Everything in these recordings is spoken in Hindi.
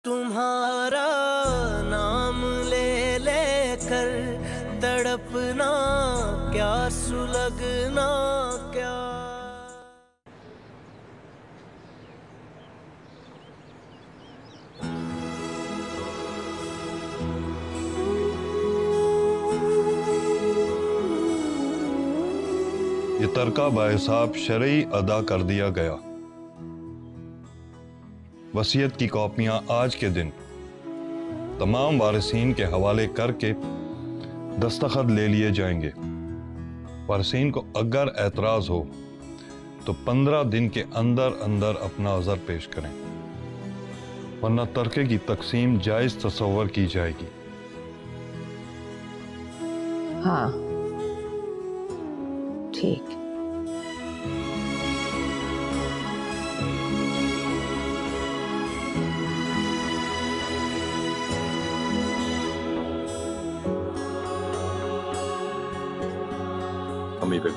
तुम्हारा नाम ले लेकर तड़पना क्या, सुलगना क्या। ये तरका बाहिसाब शरई अदा कर दिया गया। वसीयत की कॉपियां आज के दिन तमाम वारिसीन के हवाले करके दस्तखत ले लिए जाएंगे। वारिसीन को अगर एतराज हो तो 15 दिन के अंदर अंदर अपना अज़र पेश करें, वरना तरके की तकसीम जायज तसव्वुर की जाएगी। हाँ ठीक। अम्मी पे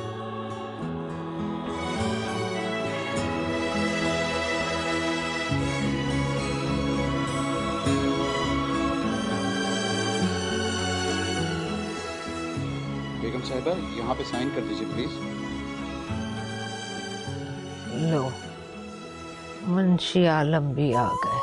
बेगम साहिबा यहाँ पे साइन कर दीजिए प्लीज। लो, मुंशी आलम भी आ गए।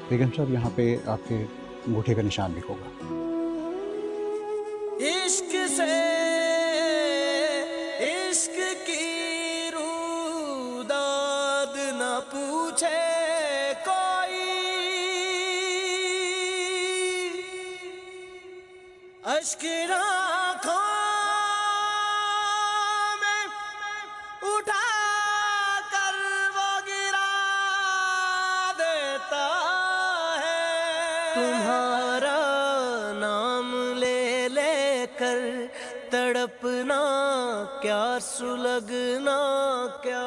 बेगम साहब यहाँ पे आपके अंगूठे का निशान भी होगा। इश्क से इश्क की रूदाद न पूछे कोई, अश्क आँखों में उठा कर वो गिरा देता है। तुम्हारा नाम ले लेकर तड़पना क्या, सुलगना क्या।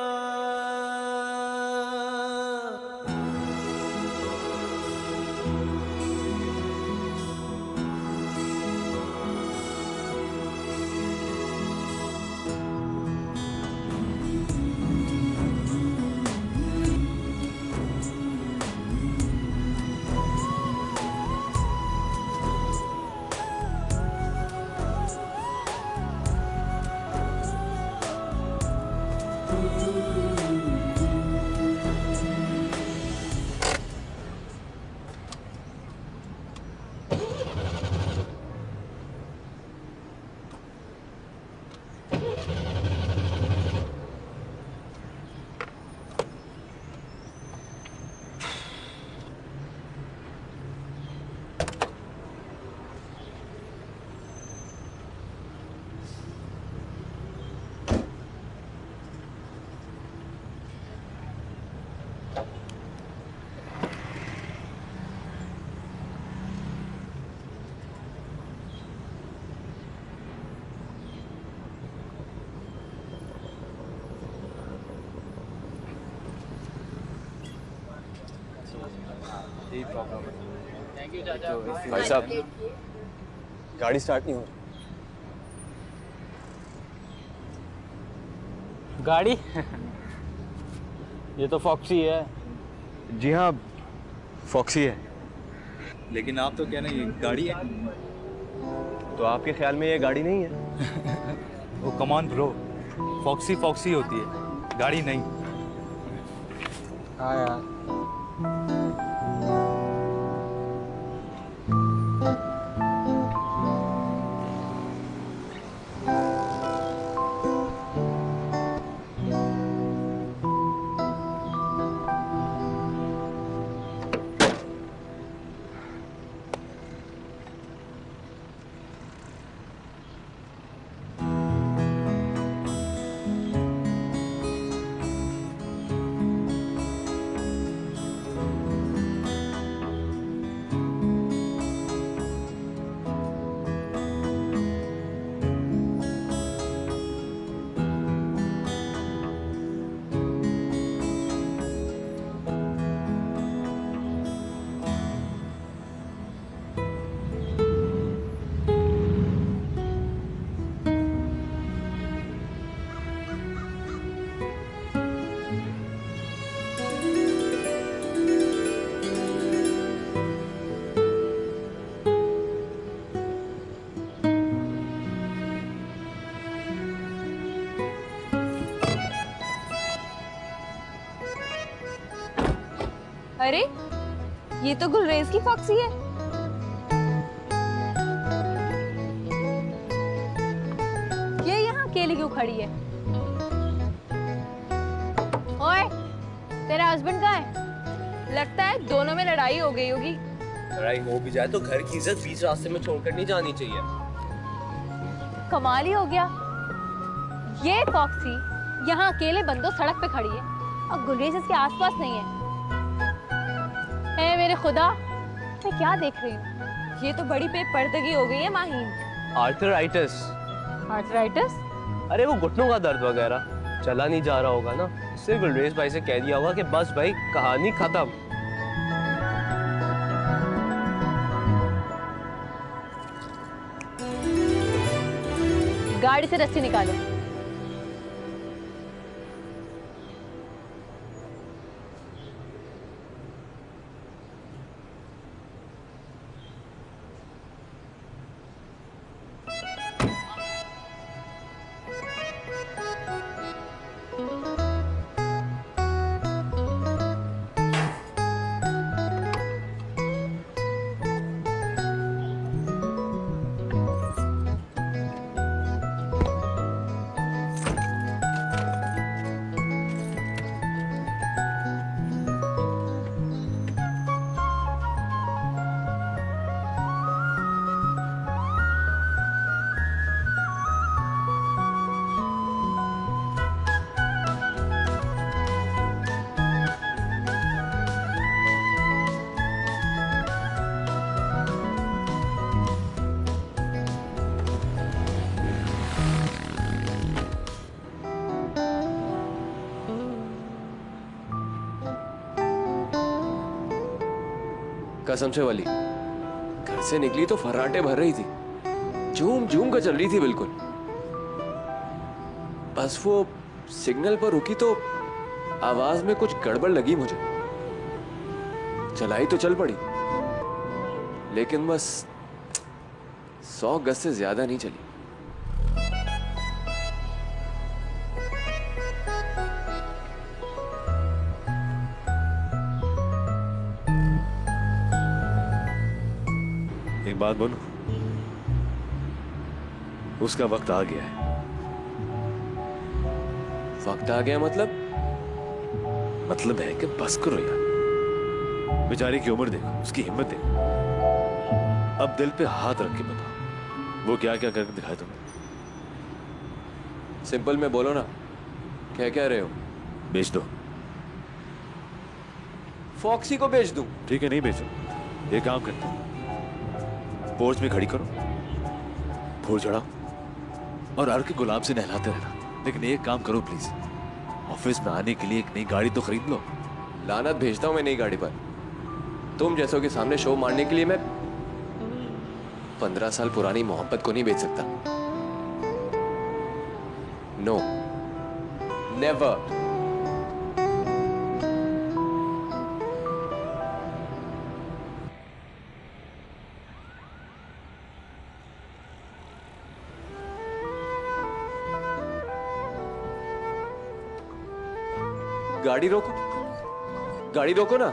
भाई साहब गाड़ी स्टार्ट नहीं हो रही। गाड़ी ये तो फॉक्सी है। जी हाँ फॉक्सी है, लेकिन आप तो कह रहे हैं ये गाड़ी है। तो आपके ख्याल में ये गाड़ी नहीं है? वो कमान ब्रो, फॉक्सी फॉक्सी होती है, गाड़ी नहीं। हाँ यार अरे ये तो गुलरेज की फॉक्सी है। ये यहाँ अकेली क्यों खड़ी है? ओए, तेरा हस्बैंड कहाँ है? लगता है दोनों में लड़ाई हो गई होगी। लड़ाई हो भी जाए तो घर की इज्जत बीच रास्ते में छोड़कर नहीं जानी चाहिए। कमाल ही हो गया। ये फॉक्सी यहाँ अकेले बंदों सड़क पे खड़ी है और गुलरेज इसके आसपास नहीं है। मेरे खुदा, मैं क्या देख रही हूँ? ये तो बड़ी बेपर्दगी हो गई है माहीन। आर्थराइटिस। आर्थराइटिस? अरे वो घुटनों का दर्द वगैरह, चला नहीं जा रहा होगा ना, सिर्फ गुलरेज भाई से कह दिया होगा कि बस भाई कहानी खत्म। गाड़ी से रस्सी निकालो। कसम से वाली, घर से निकली तो फर्राटे भर रही थी, झूम झूम कर चल रही थी बिल्कुल। बस वो सिग्नल पर रुकी तो आवाज में कुछ गड़बड़ लगी मुझे। चलाई तो चल पड़ी, लेकिन बस 100 गज से ज्यादा नहीं चली। एक बात बोलूं, उसका वक्त आ गया है। वक्त आ गया मतलब? मतलब है कि बस करो यार, बेचारी की उम्र देखो, उसकी हिम्मत देखो। अब दिल पे हाथ रख के बताओ, वो क्या क्या करके दिखाया तुम्हें? सिंपल में बोलो ना, क्या कह रहे हो? बेच दो। फॉक्सी को बेच दूं? ठीक है, नहीं बेचो। ये काम करते हो, पोर्च में खड़ी करो, फूल चढ़ाओ और हर के गुलाब से नहलाते रहना। लेकिन एक काम करो प्लीज, ऑफिस में आने के लिए एक नई गाड़ी तो खरीद लो। लानत भेजता हूं मैं नई गाड़ी पर। तुम जैसों के सामने शो मारने के लिए मैं 15 साल पुरानी मोहब्बत को नहीं बेच सकता। No, never. गाड़ी रोको, गाड़ी रोको ना।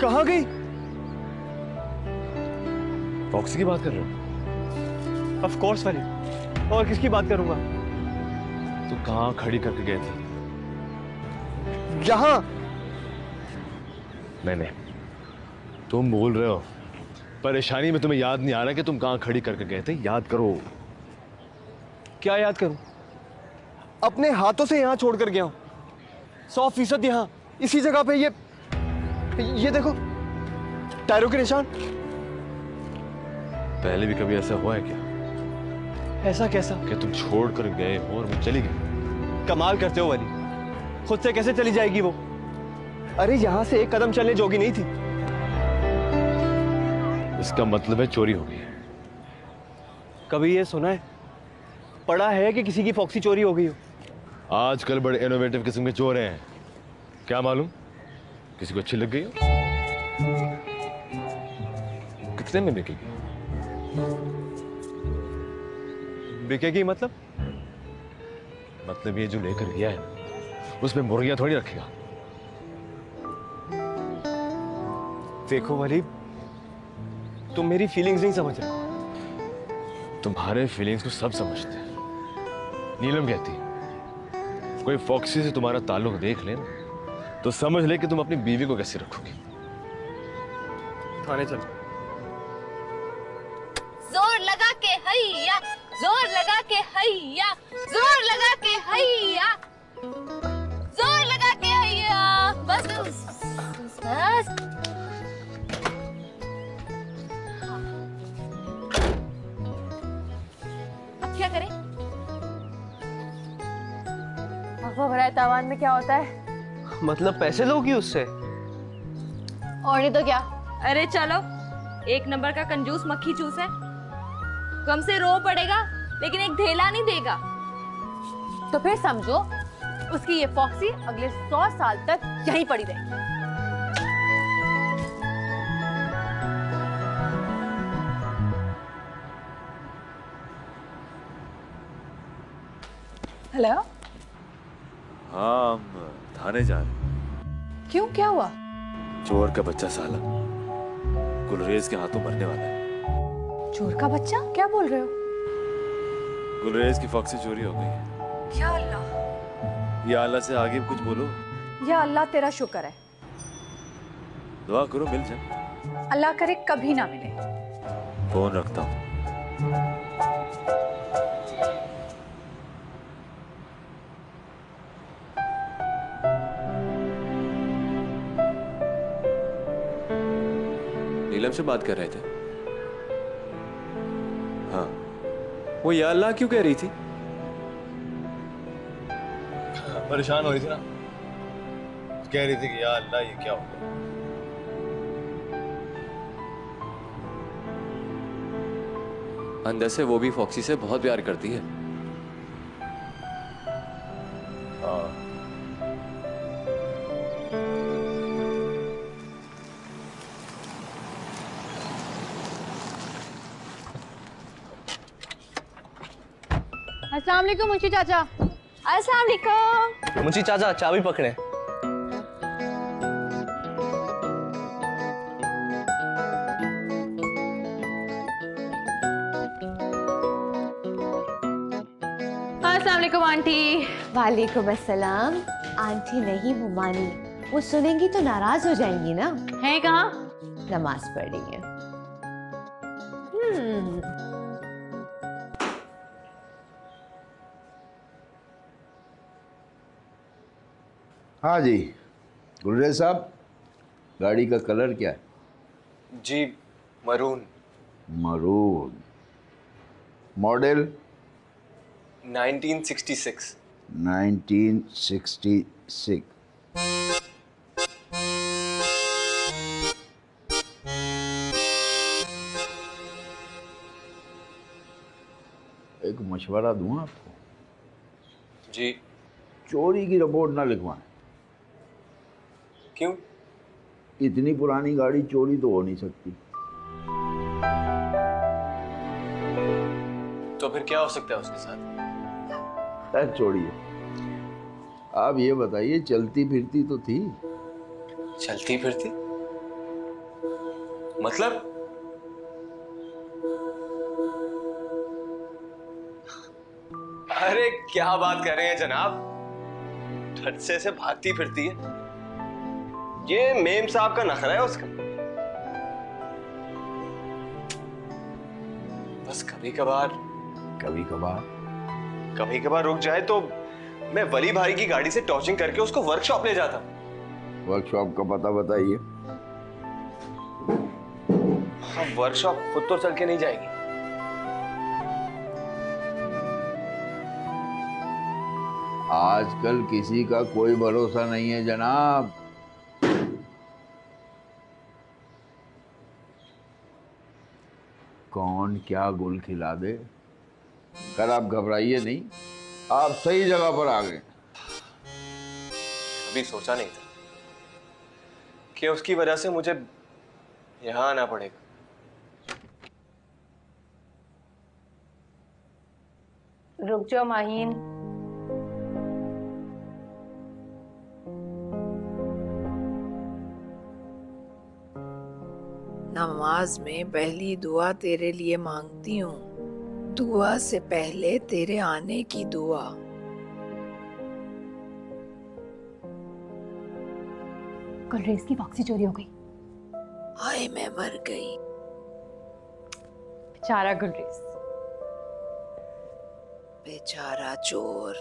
कहाँ गई? फॉक्सी की बात कर रहे हो? ऑफ कोर्स वाली, और किसकी बात करूंगा? तो कहाँ खड़ी करके गए थे? यहाँ। नहीं, तुम बोल रहे हो, परेशानी में तुम्हें याद नहीं आ रहा कि तुम कहाँ खड़ी करके गए थे? याद करो। क्या याद करूं? अपने हाथों से यहाँ छोड़कर गया हूं, 100% यहाँ इसी जगह पे। ये देखो, टायरों के निशान। पहले भी कभी ऐसा हुआ है क्या? ऐसा कैसा? कि तुम छोड़ कर गए हो और वो चली गई? कमाल करते हो वाली, खुद से कैसे चली जाएगी वो? अरे यहां से एक कदम चलने जोगी नहीं थी। इसका मतलब है चोरी हो गई। कभी ये सुना है, पढ़ा है कि किसी की फॉक्सी चोरी हो गई हो? आजकल बड़े इनोवेटिव किस्म के चोर हैं, क्या मालूम किसी को अच्छी लग गई हो। कितने में बिकेगी? बिकेगी मतलब? मतलब ये जो लेकर गया है उसमें मुर्गियां थोड़ी रखेगा। देखो वली, तुम मेरी फीलिंग्स नहीं समझ रहे। तुम्हारे फीलिंग्स को सब समझते हैं। नीलम कहती है कोई फॉक्सी से तुम्हारा ताल्लुक देख ले ना तो समझ ले कि तुम अपनी बीवी को कैसे रखोगे। थाने चलो। जोर लगा के हैया, जोर लगा के हैया, जोर लगा के हैया, जोर लगा के हैया। बस बस बस। अब क्या करें? अफवाह भराए तावान में क्या होता है? मतलब पैसे लोगी उससे? और नहीं तो क्या। अरे चलो, एक नंबर का कंजूस मक्खी चूस है। कम से रो पड़ेगा लेकिन एक ढेला नहीं देगा। तो फिर समझो उसकी ये फॉक्सी अगले 100 साल तक यहीं पड़ी रहेगी। हेलो, हाँ, हम थाने जा रहे हैं। क्यों, क्या हुआ? चोर का बच्चा साला गुलरेज के हाथों मरने वाला है। चोर का बच्चा? क्या बोल रहे हो? गुलरेज की फॉक्सी चोरी हो गई है। या अल्लाह, या अल्लाह से आगे कुछ बोलो। या अल्लाह तेरा शुक्र है। दुआ करो मिल जाए। अल्लाह करे कभी ना मिले। फोन रखता हूँ। नीलम से बात कर रहे थे? हाँ। वो या अल्लाह क्यों कह रही थी? परेशान हो रही थी ना, कह रही थी कि या अल्लाह ये क्या हो गया। अंदर से वो भी फॉक्सी से बहुत प्यार करती है। हाँ। अस्सलाम वालेकुम मुंशी चाचा। अस्सलाम वालेकुम। मुंशी चाचा चाबी पकड़े। अस्सलाम वालेकुम आंटी। वालेकुम अस्सलाम। आंटी नहीं मुमानी, वो सुनेंगी तो नाराज हो जाएंगी ना। है कहाँ? नमाज पढ़ रही है। हाँ जी, गुलरेज साहब, गाड़ी का कलर क्या है? जी मरून। मरून। मॉडल? 1966। 1966। एक मशवरा दूं आपको? जी। चोरी की रिपोर्ट ना लिखवाएं। क्यों? इतनी पुरानी गाड़ी चोरी तो हो नहीं सकती। तो फिर क्या हो सकता है उसके साथ? खैर छोड़िए, आप ये बताइए, चलती फिरती तो थी? चलती फिरती मतलब? अरे क्या बात कर रहे हैं जनाब, ठटसे से भागती फिरती है। ये मेम साहब का नखरा है उसका। बस कभी कभार रुक जाए तो मैं वली भाई की गाड़ी से टॉर्चिंग करके उसको वर्कशॉप ले जाता। वर्कशॉप का पता बताइए। हाँ, वर्कशॉप खुद तो चल के नहीं जाएगी। आजकल किसी का कोई भरोसा नहीं है जनाब। कौन क्या गुल खिला दे। कर आप घबराइए नहीं, आप सही जगह पर आ गए। कभी सोचा नहीं था कि उसकी वजह से मुझे यहां आना पड़ेगा। रुक जाओ माहीन। नमाज में पहली दुआ तेरे लिए मांगती हूँ, दुआ से पहले तेरे आने की दुआ। गुलरेज की फॉक्सी चोरी हो गई। हाय मैं मर गई। बेचारा गुलरेज। बेचारा चोर।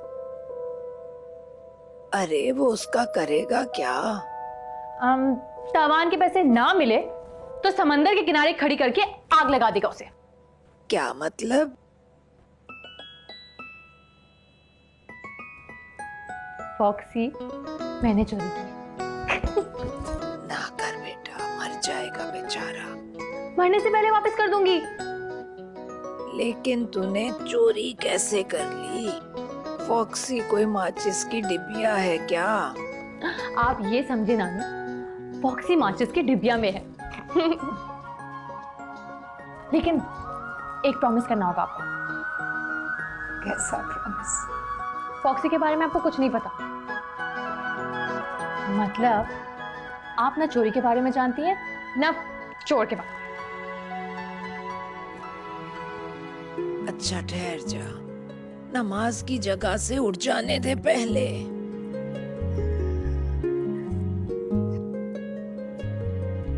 अरे वो उसका करेगा क्या? तावान के पैसे ना मिले तो समंदर के किनारे खड़ी करके आग लगा देगा उसे। क्या मतलब? फॉक्सी मैंने चोरी की। ना कर बेटा, मर जाएगा बेचारा। मरने से पहले वापस कर दूंगी। लेकिन तूने चोरी कैसे कर ली? फॉक्सी कोई माचिस की डिबिया है क्या? आप ये समझे नानी, फॉक्सी माचिस की डिबिया में है। लेकिन एक प्रॉमिस करना होगा आपको। कैसा प्रॉमिस? फॉक्सी के बारे में आपको कुछ नहीं पता। मतलब आप ना चोरी के बारे में जानती हैं ना चोर के बारे में। अच्छा ठहर जा, नमाज की जगह से उठ जाने दे पहले।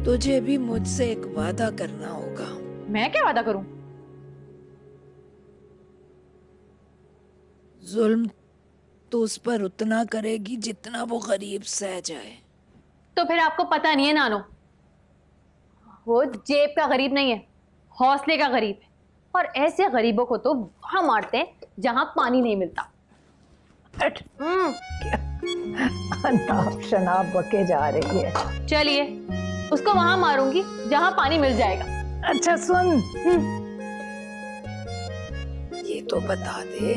तुझे भी मुझसे एक वादा करना होगा। मैं क्या वादा करूं? जुल्म तो उस पर उतना करेगी जितना वो गरीब सह जाए। तो फिर आपको पता नहीं है नानो, वो जेब का गरीब नहीं है, हौसले का गरीब है। और ऐसे गरीबों को तो वहां मारते हैं जहां पानी नहीं मिलता। अनाप शनाप बके जा रही है। चलिए उसको वहां मारूंगी जहां पानी मिल जाएगा। अच्छा सुन, ये तो बता दे,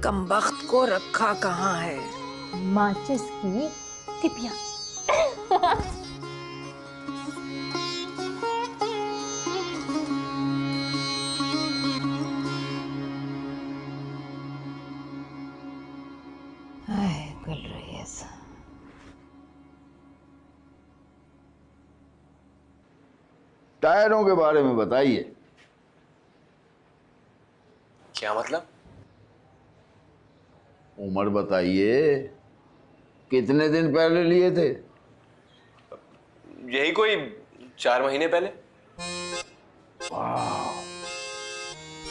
कमबख्त को रखा कहाँ है? माचिस की टिपिया। टायरों के बारे में बताइए। क्या मतलब? उम्र बताइए, कितने दिन पहले लिए थे? यही कोई 4 महीने पहले। वाह,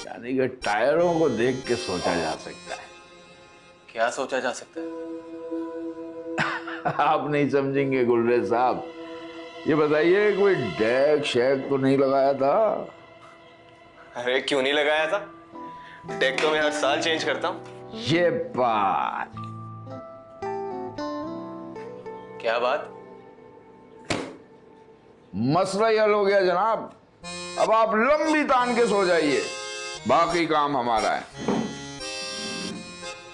यानी कि टायरों को देख के सोचा जा सकता है। क्या सोचा जा सकता है? आप नहीं समझेंगे गुलरेज साहब। ये बताइए, कोई डैग शैग तो नहीं लगाया था? अरे क्यों नहीं लगाया था? डेक तो मैं हर साल चेंज करता हूँ। ये बात। क्या बात? मसला ही हल हो गया जनाब। अब आप लंबी तान के सो जाइए, बाकी काम हमारा है।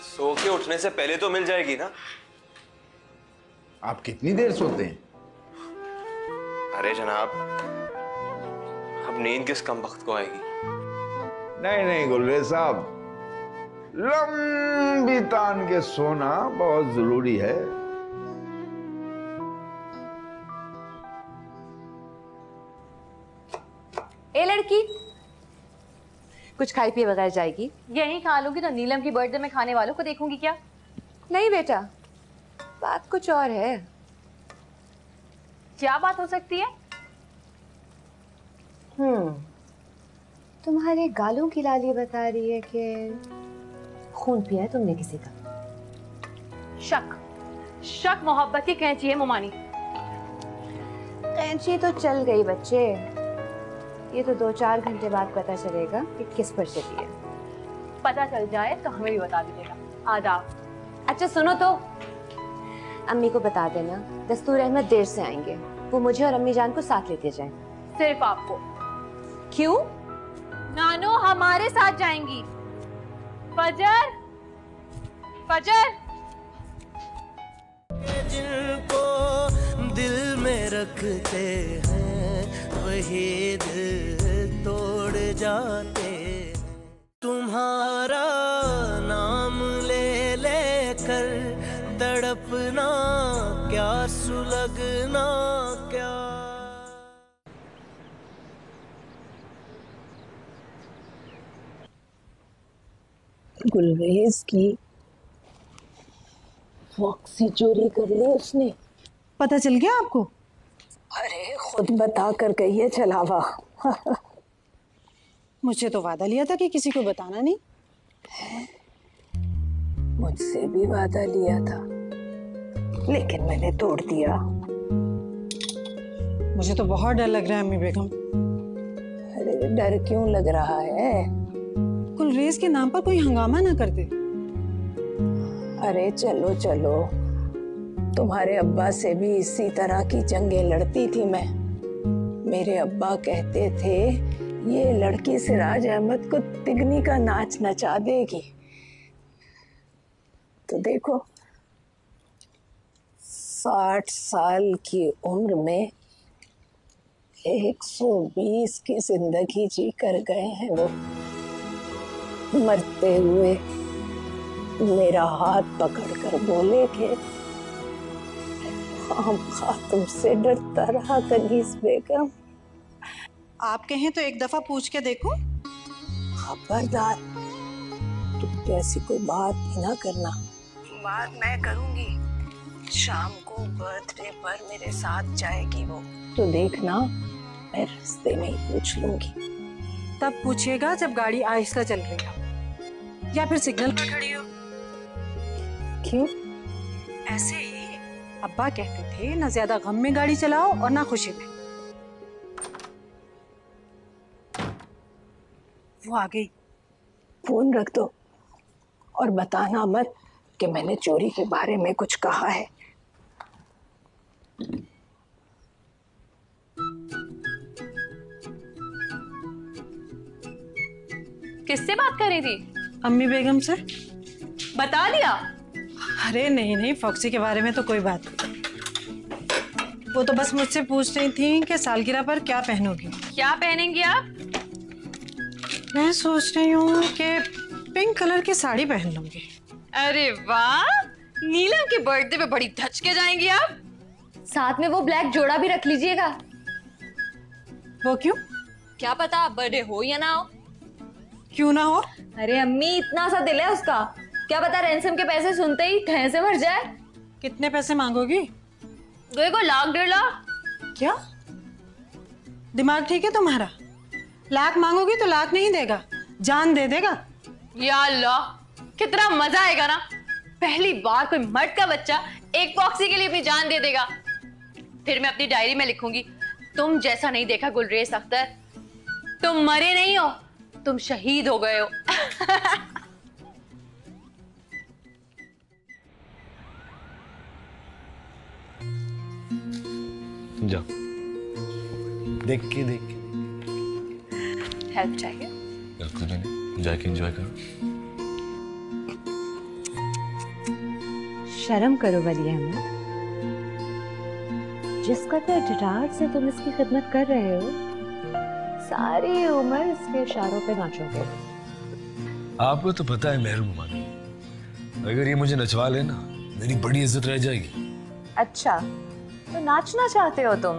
सो के उठने से पहले तो मिल जाएगी ना? आप कितनी देर सोते हैं? अरे जनाब, अब नींद किस कम वक्त को आएगी? नहीं नहीं गुलरेज साहब, लंबी तान के सोना बहुत जरूरी है। ए लड़की, कुछ खाई पिए बगैर जाएगी? यही खा लूंगी तो नीलम की बर्थडे में खाने वालों को देखूंगी क्या? नहीं बेटा, बात कुछ और है। क्या बात हो सकती है? तुम्हारे गालों की लाली बता रही है कि खून पिया है तुमने किसी का। शक मोहब्बत की कैंची है मोमानी। कैंची तो चल गई बच्चे, ये तो 2-4 घंटे बाद पता चलेगा कि किस पर चली है। पता चल जाए तो हमें भी बता दीजिएगा। आदाब। अच्छा सुनो तो, अम्मी को बता देना दस्तूर अहमद देर से आएंगे, वो मुझे और अम्मी जान को साथ लेते जाएं। सिर्फ आपको? क्यों? नानो हमारे साथ जाएंगी। फजर, फजर। जिनको दिल में रखते हैं वही दिल तोड़ जाते हैं। तुम्हारा लगना क्या, सुलगना क्या। गुलरेज की फॉक्सी चोरी कर ली उसने। पता चल गया आपको? अरे खुद बता कर गई है छलावा। मुझे तो वादा लिया था कि किसी को बताना नहीं। मुझसे भी वादा लिया था, लेकिन मैंने तोड़ दिया। मुझे तो बहुत डर लग रहा है अम्मी बेगम। अरे डर क्यों लग रहा है? गुलरेज के नाम पर कोई हंगामा ना कर दे। अरे चलो चलो, तुम्हारे अब्बा से भी इसी तरह की जंगें लड़ती थी मैं। मेरे अब्बा कहते थे ये लड़की सिराज अहमद को तिगनी का नाच नचा देगी। तो देखो 60 साल की उम्र में 120 की जिंदगी जी कर गए हैं वो। मरते हुए मेरा हाथ पकड़कर बोले थे, तुमसे डरता रहा कनीज बेगम। आप कहें तो एक दफा पूछ के देखो। खबरदार, तुम तो ऐसी कोई बात भी ना करना। बात मैं करूंगी। शाम को बर्थडे पर मेरे साथ जाएगी वो, तो देखना मैं रास्ते में ही पूछ लूंगी। तब पूछिएगा जब गाड़ी आहिस्ता चल रही हो या फिर सिग्नल पर खड़ी हो। क्यों? ऐसे ही अब्बा कहते थे, ना ज्यादा गम में गाड़ी चलाओ और ना खुशी में। वो आ गई। फोन रख दो और बताना मत कि मैंने चोरी के बारे में कुछ कहा है। किससे बात कर रही थी? अम्मी बेगम से। बता दिया? अरे नहीं, फॉक्सी के बारे में तो कोई बात नहीं। वो तो बस मुझसे पूछ रही थी कि सालगिरह पर क्या पहनोगी। क्या पहनेंगी आप? मैं सोच रही हूँ कि पिंक कलर की साड़ी पहन लूंगी। अरे वाह, नीलम के बर्थडे पे बड़ी धच के जाएंगी आप। साथ में वो ब्लैक जोड़ा भी रख लीजिएगा। वो क्यों? क्या पता बर्थडे हो या ना हो। क्यों ना हो? अरे अम्मी, इतना सा दिल है उसका, क्या पता रैंसम के पैसे सुनते ही ठह से मर जाए। कितने पैसे मांगोगी? 2 लाख 1.5 लाख। क्या दिमाग ठीक है तुम्हारा? लाख मांगोगी तो लाख नहीं देगा, जान दे देगा। या अल्लाह, कितना मजा आएगा ना। पहली बार कोई मर्द का बच्चा एक फॉक्सी के लिए अपनी जान दे देगा। फिर मैं अपनी डायरी में लिखूंगी, तुम जैसा नहीं देखा गुलरेज अख्तर। तुम मरे नहीं हो, तुम शहीद हो गए हो। जा देख के हेल्प चाहिए? जाके एंजॉय करो। शर्म करो वली अहमद, जिस कदर डिटार से तुम इसकी खिदमत कर रहे हो, सारी उम्र इसके इशारों पे नाचोगे। आपको तो पता है मेहर मुमानी, अगर ये मुझे नचवा लेना मेरी बड़ी इज्जत रह जाएगी। अच्छा, तो नाचना चाहते हो तुम?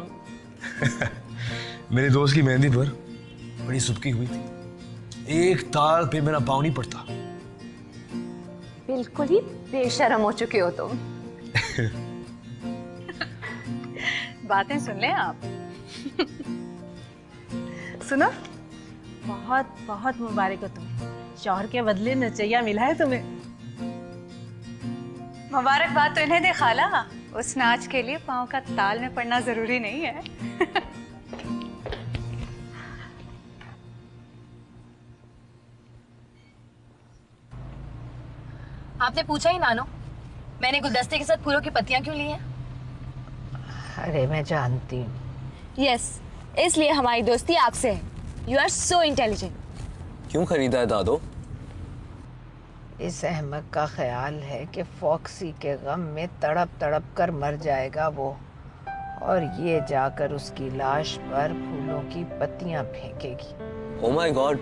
मेरे दोस्त की मेहंदी पर बड़ी सुबकी हुई थी, एक ताल पे मेरा पाँव नहीं पड़ता। बिल्कुल ही बेशर्म हो चुके हो तुम। बातें सुन लें आप। सुनो, बहुत बहुत मुबारक हो तुम्हें, शौहर के बदले नचैया मिला है तुम्हें। मुबारकबाद तो इन्हें दे खाला, उस नाच के लिए पाँव का ताल में पड़ना जरूरी नहीं है। आपने पूछा ही नानो, मैंने गुलदस्ते के साथ फूलों की पत्तियां क्यों ली हैं? अरे मैं जानती हूँ। यस, इसलिए हमारी दोस्ती आपसे है। You are so intelligent. क्यों खरीदा है दादो? इस अहमक का ख्याल है कि फॉक्सी के गम में तड़प तड़प कर मर जाएगा वो, और ये जाकर उसकी लाश पर फूलों की पत्तियां फेंकेगी। ओह माय गॉड,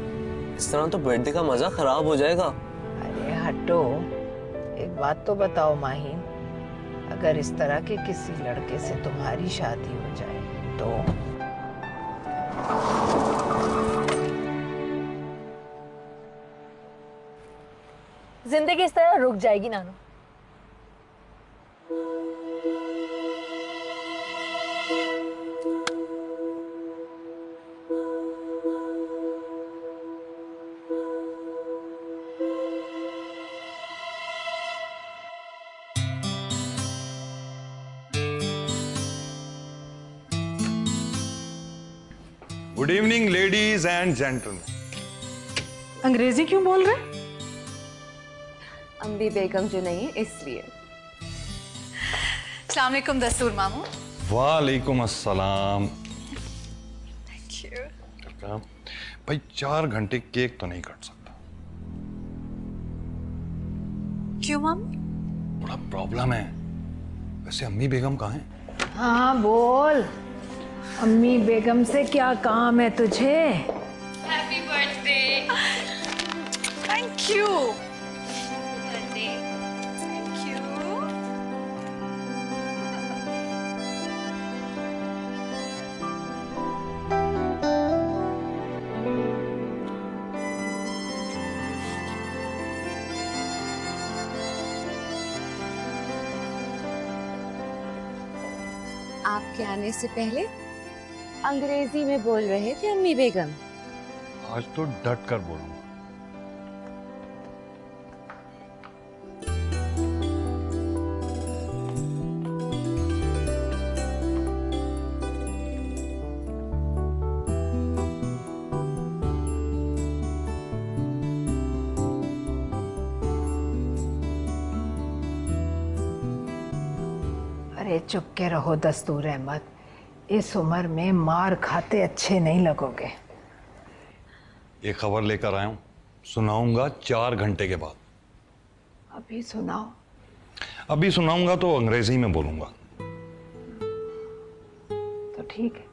इस तरह तो बर्थडे का मजा खराब हो जाएगा। अरे हटो, एक बात तो बताओ माहिन, अगर इस तरह के किसी लड़के से तुम्हारी शादी हो जाए तो जिंदगी इस तरह रुक जाएगी नानू। Good evening ladies and gentleman. अंग्रेजी क्यों बोल रहे? अम्बी बेगम जो नहीं है इसलिए। अस्सलाम वालेकुम दस्तूर मामू। वालेकुम अस्सलाम। Thank you. भाई 4 घंटे केक तो नहीं कट सकता। क्यों मामू? बड़ा प्रॉब्लम है। वैसे अम्मी बेगम कहाँ हैं? हाँ बोल, अम्मी बेगम से क्या काम है तुझे? Happy birthday. Thank you. आपके आने से पहले अंग्रेजी में बोल रहे थे अम्मी बेगम। आज तो डट कर बोलूंगा। अरे चुप के रहो दस्तूर अहमद, इस उम्र में मार खाते अच्छे नहीं लगोगे। एक खबर लेकर आया हूं, सुनाऊंगा 4 घंटे के बाद। अभी सुनाओ। अभी सुनाऊंगा तो अंग्रेजी में बोलूंगा। तो ठीक है,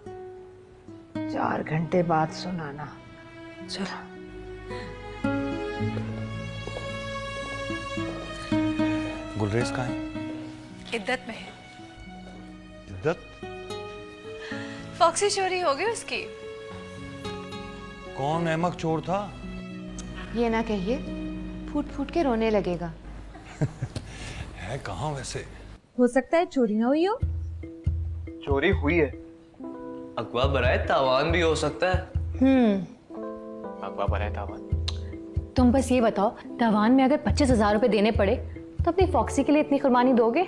4 घंटे बाद सुनाना। चलो। गुलरेज कहाँ है? इद्दत में है। इद्दत? फॉक्सी चोरी हो गई उसकी। कौन अहमक चोर था? ये ना कहिए, फूट फूट के रोने लगेगा। है कहाँ वैसे? हो सकता है चोरी ना हुई हो। चोरी हुई है। अगवा बराए तावान भी हो सकता है। अगवा बराए तावान। तुम बस ये बताओ, तावान में अगर 25,000 रुपए देने पड़े तो अपनी फॉक्सी के लिए इतनी कुर्बानी दोगे?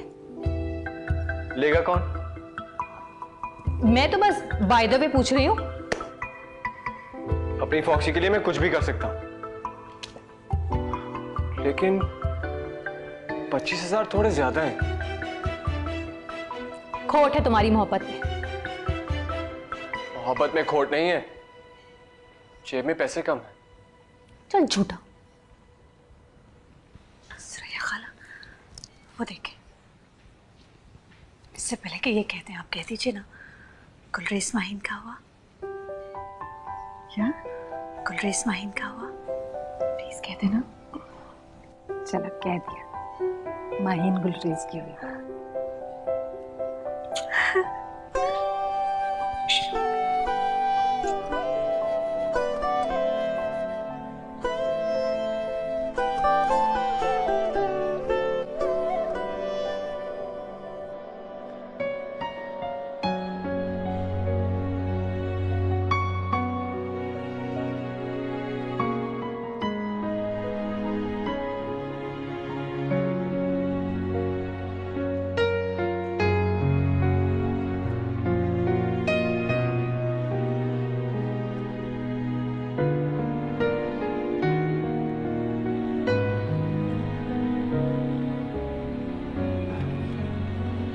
लेगा कौन? मैं तो बस बाय द वे पूछ रही हूँ। अपनी फॉक्सी के लिए मैं कुछ भी कर सकता हूँ, लेकिन 25,000 थोड़े ज्यादा हैं। खोट है तुम्हारी मोहब्बत में। मोहब्बत में खोट नहीं है, जेब में पैसे कम है। चल झूठा। सुरैया खाला, वो देखे। इससे पहले कि ये कहते हैं, आप कह दीजिए ना, गुलरेज माहिन का हुआ। क्या? गुलरेज माहिन का हुआ। प्लीज कह देना। चलो कह दिया, माहिन गुलरेज की हुई।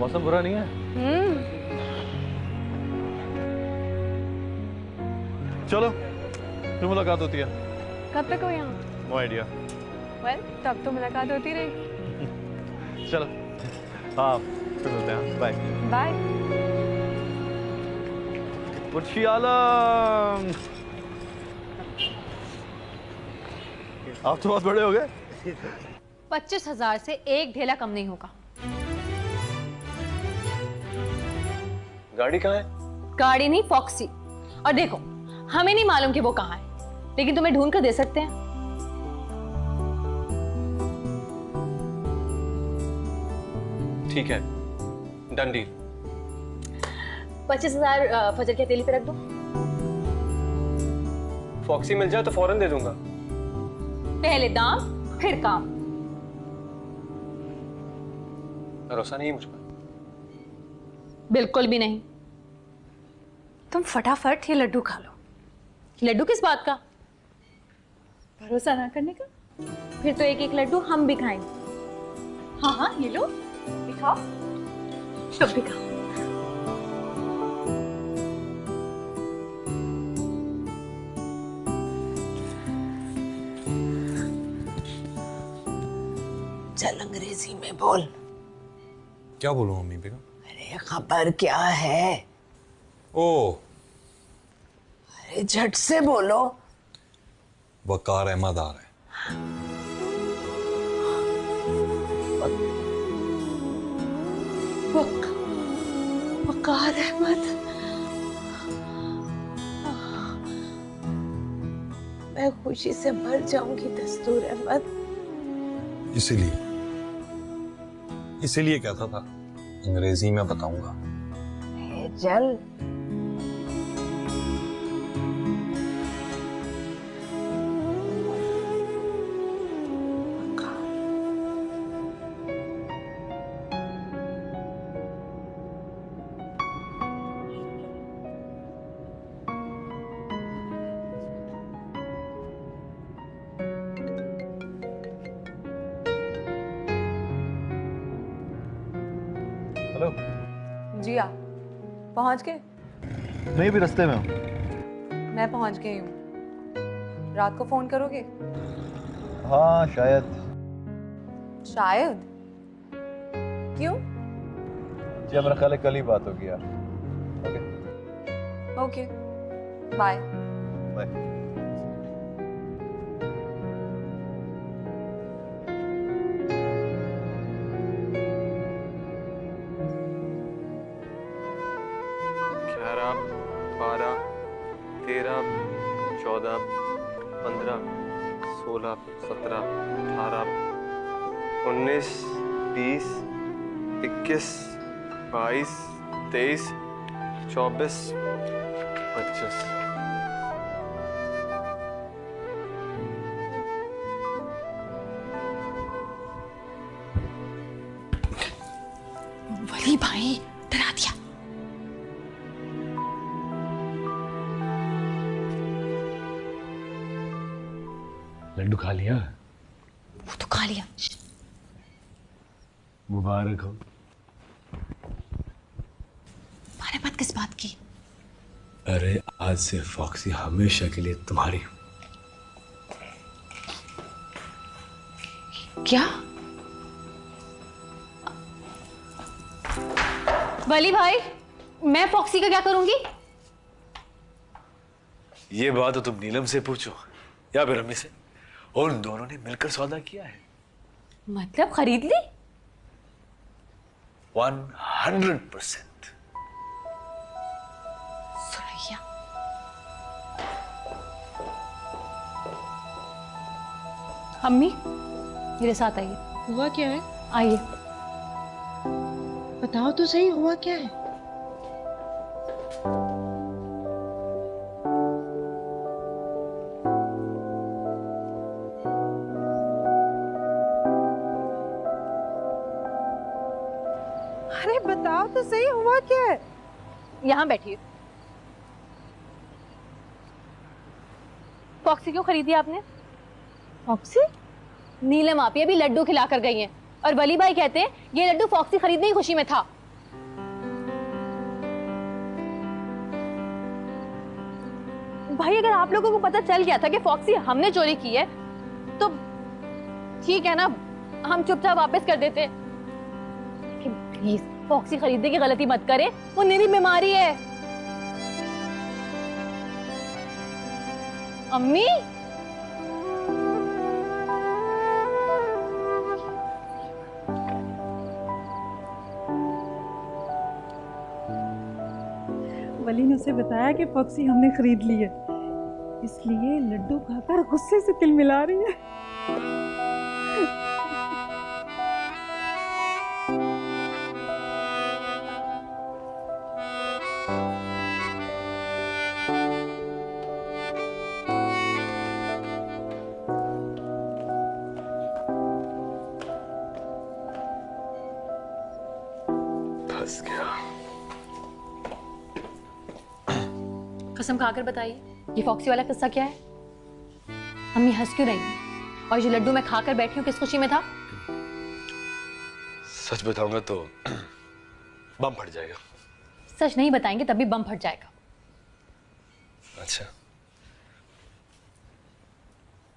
मौसम बुरा नहीं है। चलो फिर मुलाकात होती है। कब तक हो यहाँ? No idea. वेल, तब तो मुलाकात होती रही। चलो हाँ फिर मिलते हैं। Bye bye. खुशी आलम, आप तो बहुत बड़े हो गए। 25,000 से एक ढेला कम नहीं होगा। गाड़ी कहाँ है? गाड़ी नहीं, फॉक्सी। और देखो, हमें नहीं मालूम कि वो कहाँ है, लेकिन तुम्हें ढूंढ कर दे सकते हैं। ठीक है, डन डील। 25,000 फजर की हथेली पे रख दो। फॉक्सी मिल जाए तो फौरन दे दूंगा। पहले दाम फिर काम। भरोसा नहीं मुझ पर? बिल्कुल भी नहीं। तुम फटाफट ये लड्डू खा लो। लड्डू किस बात का? भरोसा ना करने का। फिर तो एक एक लड्डू हम भी खाएंगे। हाँ हाँ, ये लो, दिखाओ, सब दिखाओ। चल अंग्रेजी में बोल। क्या बोलूं मम्मी बेगम? अरे खबर क्या है? ओ, अरे झट से बोलो। वकार अहमद आ रहे हैं। वकार अहमद। मैं खुशी से भर जाऊंगी दस्तूर अहमद। इसीलिए कहता था अंग्रेजी में बताऊंगा। चल हेलो जी, आप पहुंच गए? नहीं, भी रास्ते में हूँ। मैं पहुंच गई हूँ। रात को फोन करोगे? हाँ शायद। शायद? क्यों? जी मेरा ख्याल है कल ही बात होगी यार। Okay, bye. बाय। ग्यारह, 12, 13, 14, 15, 16, 17, 18, 19, 20, 21, 22, 23, 24, 25। वली भाई डरा दिया। लड्डू खा लिया? वो तो खा लिया। मुबारक हो। माने बात किस बात की? अरे आज से फॉक्सी हमेशा के लिए तुम्हारी। क्या? वली भाई, मैं फॉक्सी का क्या करूंगी? ये बात तो तुम नीलम से पूछो या फिर अम्मी से। उन दोनों ने मिलकर सौदा किया है। मतलब खरीद ली? 100%। सुरैया, अम्मी मेरे साथ आइए। हुआ क्या है? आइए। बताओ तो सही, हुआ क्या है? अरे बताओ तो सही, हुआ क्या है? यहाँ बैठिए। फॉक्सी क्यों खरीदी आपने? फॉक्सी? नीलम आपी अभी लड्डू खिला कर गई हैं और वली भाई कहते हैं ये लड्डू फॉक्सी खरीदने की खुशी में था। भाई अगर आप लोगों को पता चल गया था कि फॉक्सी हमने चोरी की है तो ठीक है ना, हम चुपचाप वापस कर देते। लेकिन प्लीज फॉक्सी खरीदने की गलती मत करें, वो निरी बीमारी है। अम्मी पली ने उसे बताया कि फॉक्सी हमने खरीद ली है, इसलिए लड्डू खाकर गुस्से से तिल मिला रही है। फंस गया। कसम खाकर बताइए, ये फॉक्सी वाला किस्सा क्या है? अम्मी हंस क्यों रही? और जो लड्डू मैं खाकर बैठी हूँ किस खुशी में था? सच बताऊंगा तो बम फट जाएगा। सच नहीं बताएंगे तब भी बम फट जाएगा। अच्छा,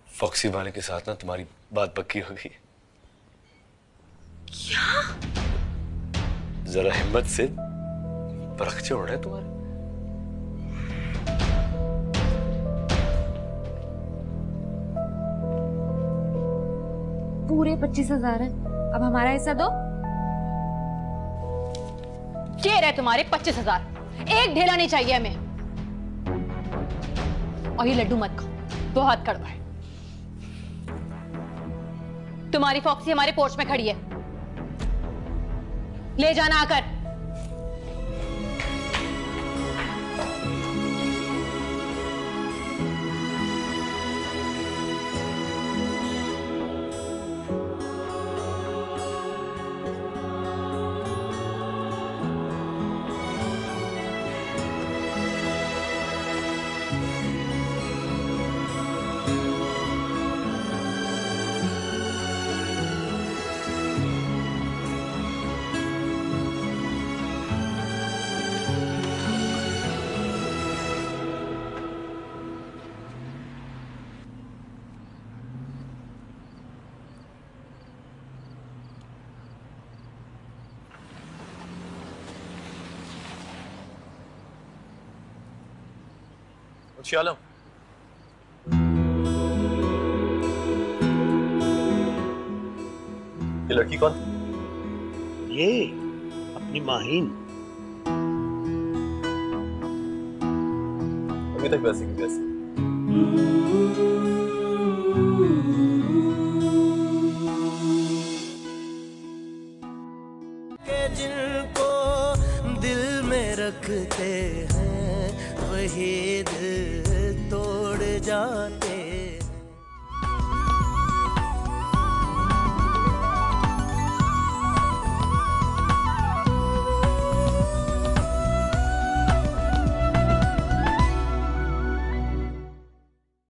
फॉक्सी वाले के साथ ना तुम्हारी बात पक्की होगी। क्या? जरा हिम्मत से परखचे उड़ रहे तुम्हारे। पूरे 25,000 है, अब हमारा हिस्सा दो। ये रहे तुम्हारे 25,000, एक ढेला नहीं चाहिए हमें। और ये लड्डू मत खाओ, बहुत कड़वा है। तुम्हारी फॉक्सी हमारे पोर्च में खड़ी है, ले जाना आकर। चलो। ये लड़की कौन? ये अपनी माहिन। अभी तक वैसे की वैसे। के जिनको दिल में रखते हैं वही दिल तोड़ जाते